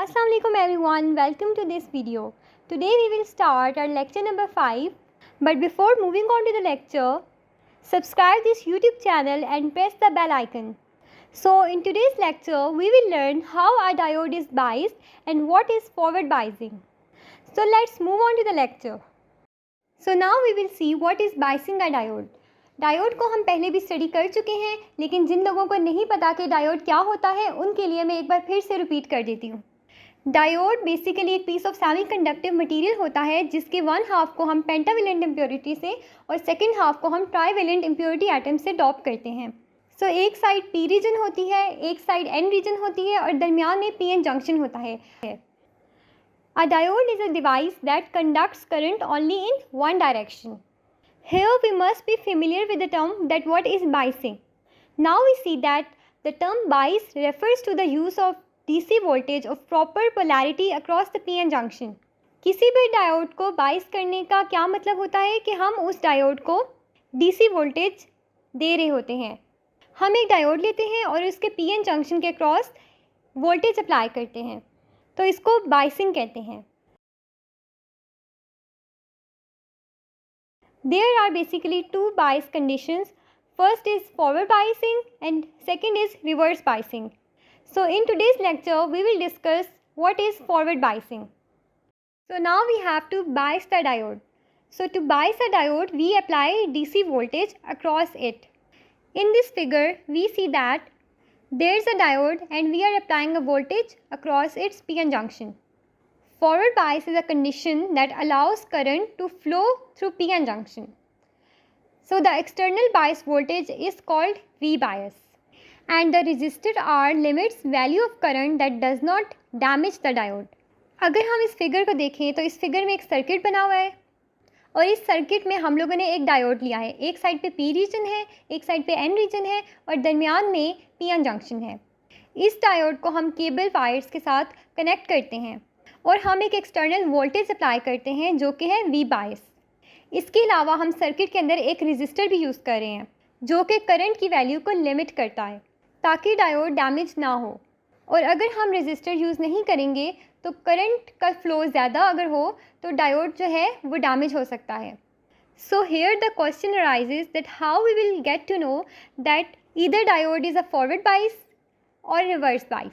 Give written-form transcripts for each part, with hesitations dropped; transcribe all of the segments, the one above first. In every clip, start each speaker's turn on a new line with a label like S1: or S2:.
S1: Assalamualaikum everyone, welcome to this video. Today we will start our lecture number 5. But before moving on to the lecture, subscribe this YouTube channel and press the bell icon. So in today's lecture, we will learn how a diode is biased and what is forward biasing. So let's move on to the lecture. So now we will see what is biasing a diode. Diode को हम पहले भी study कर चुके हैं, लेकिन जिन लोगों को नहीं पता कि डायोड क्या होता है उनके लिए मैं एक बार फिर से रिपीट कर देती हूँ. डायोड बेसिकली एक पीस ऑफ सेमीकंडक्टिव मटेरियल होता है जिसके वन हाफ को हम पेंटावेलेंट इम्प्योरिटी से और सेकेंड हाफ को हम ट्राईवेलेंट इम्प्योरिटी एटम से डॉप करते हैं. सो एक साइड पी रीजन होती है, एक साइड एन रीजन होती है और दरमियान में पी एन जंक्शन होता है. A diode is a device that conducts current only in one direction. Here we must be familiar with the term that what is biasing. Now we see that the term bias refers to the use of DC voltage of proper polarity across the PN junction. किसी भी diode को बाइस करने का क्या मतलब होता है कि हम उस डायोड को DC वोल्टेज दे रहे होते हैं. हम एक डायोड लेते हैं और उसके PN जंक्शन के क्रॉस वोल्टेज अप्लाई करते हैं, तो इसको बाइसिंग कहते हैं. There are basically two bias conditions. First is forward biasing and second is reverse biasing. So in today's lecture, we will discuss what is forward biasing. So now we have to bias the diode. So to bias a diode, we apply DC voltage across it. In this figure, we see that there is a diode and we are applying a voltage across its PN junction. Forward bias is a condition that allows current to flow through PN junction. So the external bias voltage is called V bias. And the resistor R limits value of current that does not damage the diode. अगर हम इस figure को देखें तो इस figure में एक circuit बना हुआ है और इस सर्किट में हम लोगों ने एक डायोड लिया है. एक साइड पे P रीजन है, एक साइड पे N रीजन है और दरमियान में PN जंक्शन है. इस डायोड को हम केबल वायर्स के साथ कनेक्ट करते हैं और हम एक एक्सटर्नल वोल्टेज अप्लाई करते हैं जो कि है V बायस. इसके अलावा हम सर्किट के अंदर एक रेजिस्टर भी यूज़ कर रहे हैं जो कि करंट की वैल्यू को लिमिट करता है ताकि डायोड डैमेज ना हो. और अगर हम रेजिस्टर यूज़ नहीं करेंगे तो करंट का फ्लो ज़्यादा अगर हो तो डायोड जो है वो डैमेज हो सकता है. So here the question arises that how we will get to know that either diode is a forward bias or reverse bias.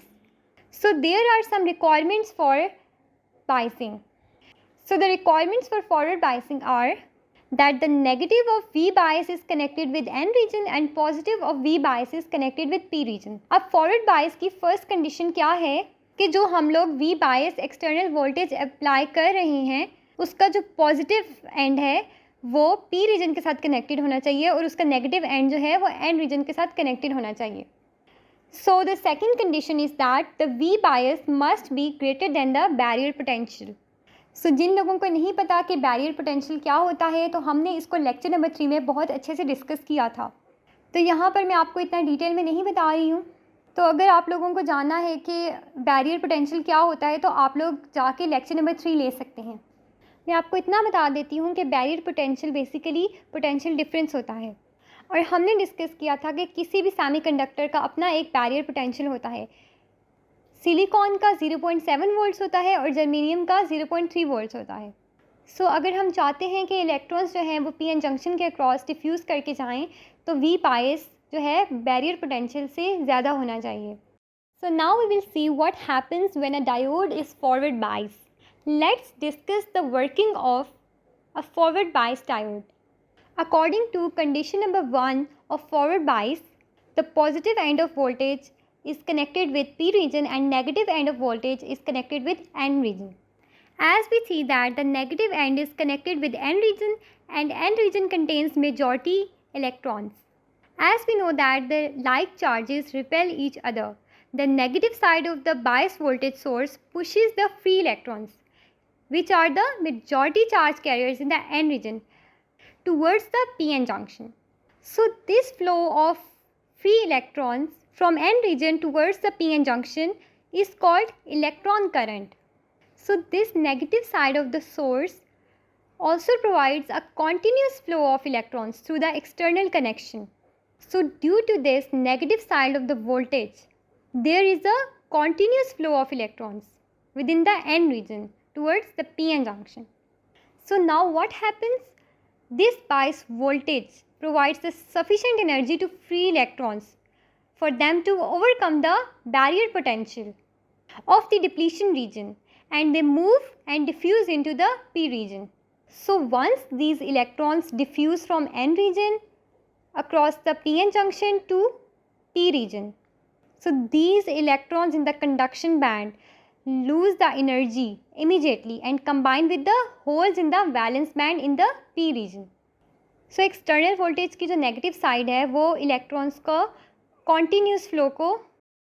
S1: So there are some requirements for biasing. So the requirements for forward biasing are that the negative of V bias is connected with N region and positive of V bias is connected with P region. अब forward bias की first condition क्या है कि जो हम लोग V bias external voltage apply कर रहे हैं उसका जो positive end है वो P region के साथ connected होना चाहिए और उसका negative end जो है वो N region के साथ connected होना चाहिए. So the second condition is that the V bias must be greater than the barrier potential. So जिन लोगों को नहीं पता कि बैरियर पोटेंशियल क्या होता है तो हमने इसको लेक्चर नंबर 3 में बहुत अच्छे से डिस्कस किया था, तो यहाँ पर मैं आपको इतना डिटेल में नहीं बता रही हूँ. तो अगर आप लोगों को जानना है कि बैरियर पोटेंशियल क्या होता है तो आप लोग जाके लेक्चर नंबर 3 ले सकते हैं. मैं आपको इतना बता देती हूँ कि barrier potential basically potential difference होता है और हमने डिस्कस किया था कि किसी भी सेमीकंडक्टर का अपना एक बैरियर पोटेंशियल होता है. सिलिकॉन का 0.7 वोल्ट्स होता है और जर्मेनियम का 0.3 वोल्ट्स होता है. सो अगर हम चाहते हैं कि इलेक्ट्रॉन्स जो हैं वो पीएन जंक्शन के क्रॉस डिफ्यूज़ करके जाएं तो वी बायस जो है बैरियर पोटेंशियल से ज़्यादा होना चाहिए. So now we will see what happens when a diode is forward bias. Let's discuss the working of a forward bias diode. According to condition number 1 of forward bias, the positive end of voltage is connected with P region and negative end of voltage is connected with N region. As we see that the negative end is connected with N region and N region contains majority electrons. As we know that the like charges repel each other, the negative side of the bias voltage source pushes the free electrons, which are the majority charge carriers in the N region, towards the PN junction. So this flow of free electrons from N region towards the PN junction is called electron current. So this negative side of the source also provides a continuous flow of electrons through the external connection. So due to this negative side of the voltage, there is a continuous flow of electrons. within the N region towards the PN junction. So now what happens? This bias voltage provides the sufficient energy to free electrons for them to overcome the barrier potential of the depletion region, and they move and diffuse into the P region. So once these electrons diffuse from N region across the PN junction to P region, so these electrons in the conduction band lose the energy immediately and combine with the holes in the valence band in the P region. So external voltage की जो negative side है वो electrons का continuous flow को,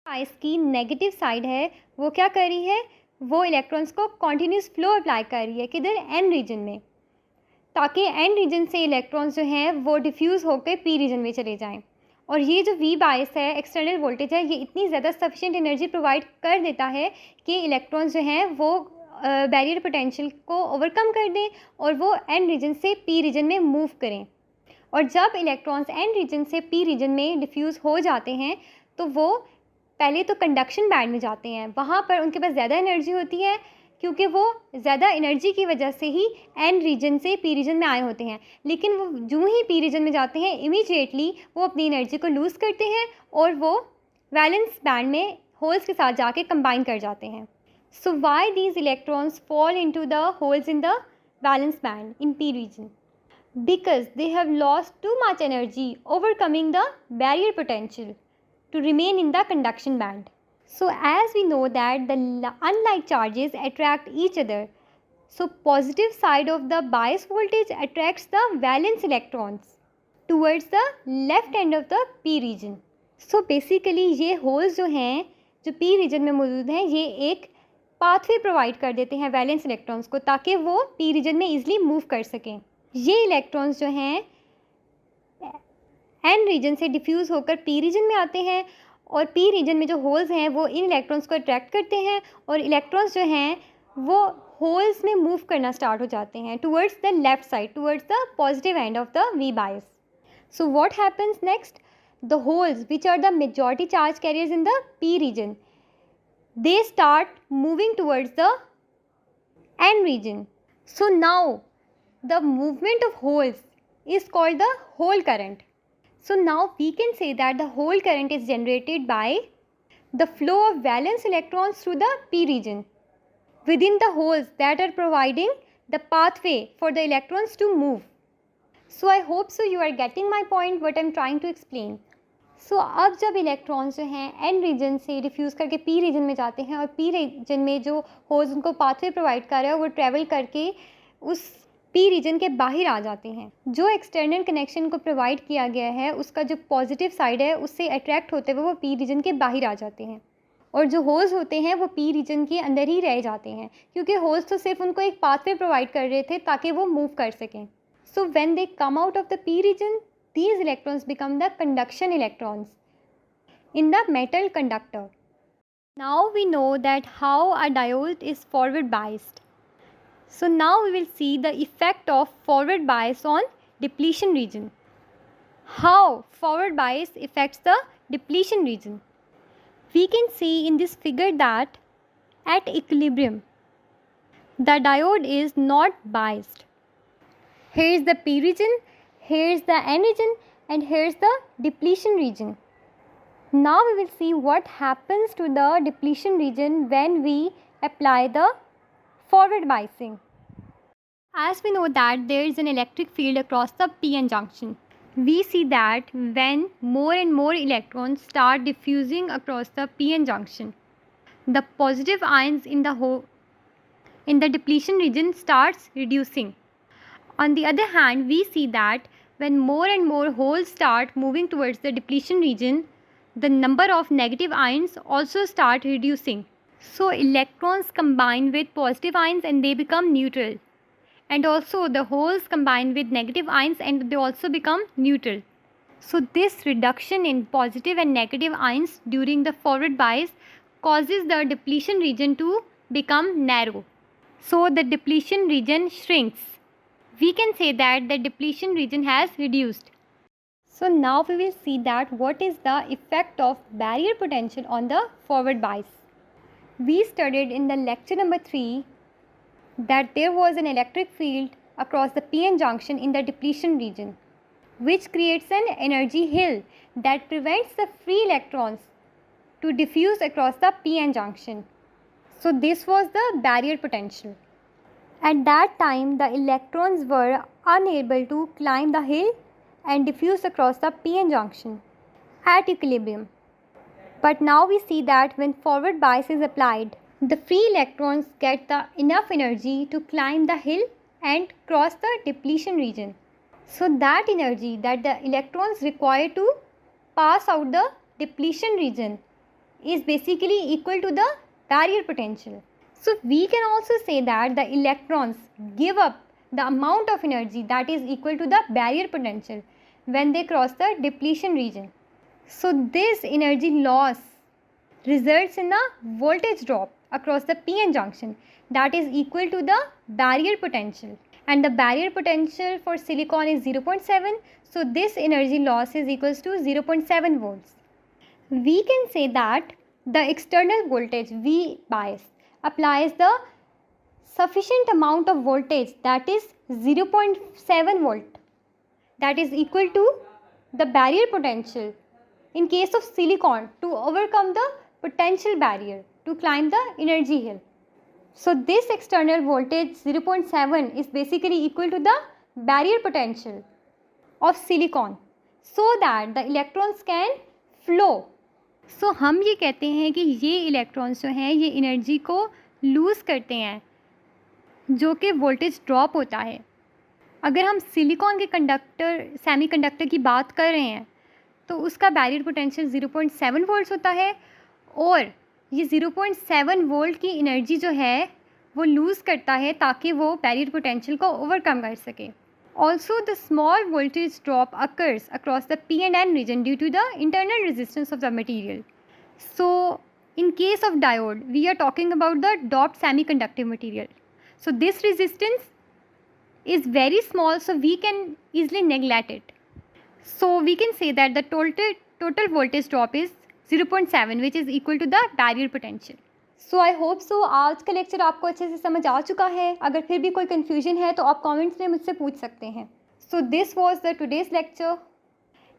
S1: इसकी negative side है वो क्या कर रही है, वो इलेक्ट्रॉन्स को कॉन्टीन्यूस फ्लो अप्लाई कर रही है किधर, एन रीजन में, ताकि एन रीजन से इलेक्ट्रॉन्स जो हैं वो डिफ्यूज़ होकर पी रीजन में चले जाएं. और ये जो वी बायस है, एक्सटर्नल वोल्टेज है, ये इतनी ज़्यादा सफिशिएंट एनर्जी प्रोवाइड कर देता है कि इलेक्ट्रॉन्स जो हैं वो बैरियर पोटेंशियल को ओवरकम कर दें और वो एन रीजन से पी रीजन में मूव करें. और जब इलेक्ट्रॉन्स एन रीजन से पी रीजन में डिफ्यूज़ हो जाते हैं तो वो पहले तो कंडक्शन बैंड में जाते हैं. वहाँ पर उनके पास ज़्यादा एनर्जी होती है क्योंकि वो ज़्यादा एनर्जी की वजह से ही एन रीजन से पी रीजन में आए होते हैं. लेकिन वो जो ही पी रीजन में जाते हैं इमीडिएटली वो अपनी एनर्जी को लूज़ करते हैं और वो वैलेंस बैंड में होल्स के साथ जाके कंबाइन कर जाते हैं. So why these electrons fall into the holes in the valence band in P region? Because they have lost too much energy overcoming the barrier potential to remain in the conduction band. So as we know that the unlike charges attract each other, so positive side of the bias voltage attracts the valence electrons towards the left end of the p region. So basically ये holes जो हैं जो p region में मौजूद हैं ये एक pathway provide कर देते हैं valence electrons को ताकि वो p region में easily move कर सकें. ये इलेक्ट्रॉन्स जो हैं एन रीजन से डिफ्यूज़ होकर पी रीजन में आते हैं और पी रीजन में जो होल्स हैं वो इन इलेक्ट्रॉन्स को अट्रैक्ट करते हैं और इलेक्ट्रॉन्स जो हैं वो होल्स में मूव करना स्टार्ट हो जाते हैं towards the left side, towards the positive end of the V bias. So what happens next? The holes which are the majority charge carriers in the P region, they start moving towards the N region. So now the movement of holes is called the hole current. So now we can say that the hole current is generated by the flow of valence electrons through the p region within the holes that are providing the pathway for the electrons to move. So I hope so you are getting my point what I am trying to explain. So अब जब electrons जो हैं N region से diffuse करके P region में जाते हैं और पी रीजन में जो होल्स उनको पाथवे प्रोवाइड कर रहा है वो ट्रेवल करके उस पी रीजन के बाहर आ जाते हैं. जो एक्सटर्नल कनेक्शन को प्रोवाइड किया गया है उसका जो पॉजिटिव साइड है उससे अट्रैक्ट होते हुए वो पी रीजन के बाहर आ जाते हैं और जो होल्स होते हैं वो पी रीजन के अंदर ही रह जाते हैं क्योंकि होल्स तो सिर्फ उनको एक पाथवे प्रोवाइड कर रहे थे ताकि वो मूव कर सकें. So when they come out of the P region these electrons become the conduction electrons in the metal conductor. Now we know that how a diode is forward biased. So now we will see the effect of forward bias on depletion region. How forward bias affects the depletion region? We can see in this figure that at equilibrium, the diode is not biased. Here is the P region, here is the N region, and here is the depletion region. Now we will see what happens to the depletion region when we apply the forward biasing. As we know that there is an electric field across the PN junction, we see that when more and more electrons start diffusing across the PN junction, the positive ions in the depletion region starts reducing. On the other hand, we see that when more and more holes start moving towards the depletion region, the number of negative ions also start reducing. So electrons combine with positive ions and they become neutral. And also the holes combine with negative ions and they also become neutral. So this reduction in positive and negative ions during the forward bias causes the depletion region to become narrow. So the depletion region shrinks. We can say that the depletion region has reduced. So now we will see that what is the effect of barrier potential on the forward bias. We studied in the lecture number 3 that there was an electric field across the p-n junction in the depletion region, which creates an energy hill that prevents the free electrons to diffuse across the p-n junction. So this was the barrier potential. At that time, the electrons were unable to climb the hill and diffuse across the p-n junction at equilibrium. But now we see that when forward bias is applied, the free electrons get the enough energy to climb the hill and cross the depletion region. So that energy that the electrons require to pass out the depletion region is basically equal to the barrier potential. So we can also say that the electrons give up the amount of energy that is equal to the barrier potential when they cross the depletion region. So this energy loss results in a voltage drop across the p-n junction that is equal to the barrier potential, and the barrier potential for silicon is 0.7, so this energy loss is equals to 0.7 volts. We can say that the external voltage V bias applies the sufficient amount of voltage, that is 0.7 volt, that is equal to the barrier potential in case of silicon to overcome the potential barrier to climb the energy hill. So this external voltage 0.7 is basically equal to the barrier potential of silicon so that the electrons can flow. So हम ये कहते हैं कि ये electrons जो हैं ये energy को लूज़ करते हैं जो कि वोल्टेज ड्रॉप होता है. अगर हम सिलिकॉन के सेमीकंडक्टर की बात कर रहे हैं तो उसका बैरियर पोटेंशियल 0.7 वोल्ट्स होता है और ये 0.7 वोल्ट की एनर्जी जो है वो लूज़ करता है ताकि वो बैरियर पोटेंशियल को ओवरकम कर सके. Also the small voltage drop occurs across the P and N region due to the internal resistance of the material. So in case of diode, we are talking about the doped semiconductor material. So this resistance is very small, so we can easily neglect it. So we can say that the total voltage drop is 0.7, which is equal to the barrier potential. So I hope so आज का lecture आपको अच्छे से समझ आ चुका है. अगर फिर भी कोई कन्फ्यूजन है तो आप कमेंट्स में मुझसे पूछ सकते हैं. So this was the today's lecture.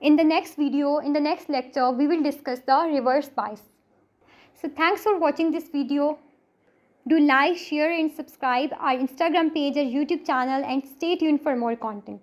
S1: In the next video, in the next lecture, we will discuss the reverse bias. So thanks for watching this video. Do like, share and subscribe our Instagram page or YouTube channel and stay tuned for more content.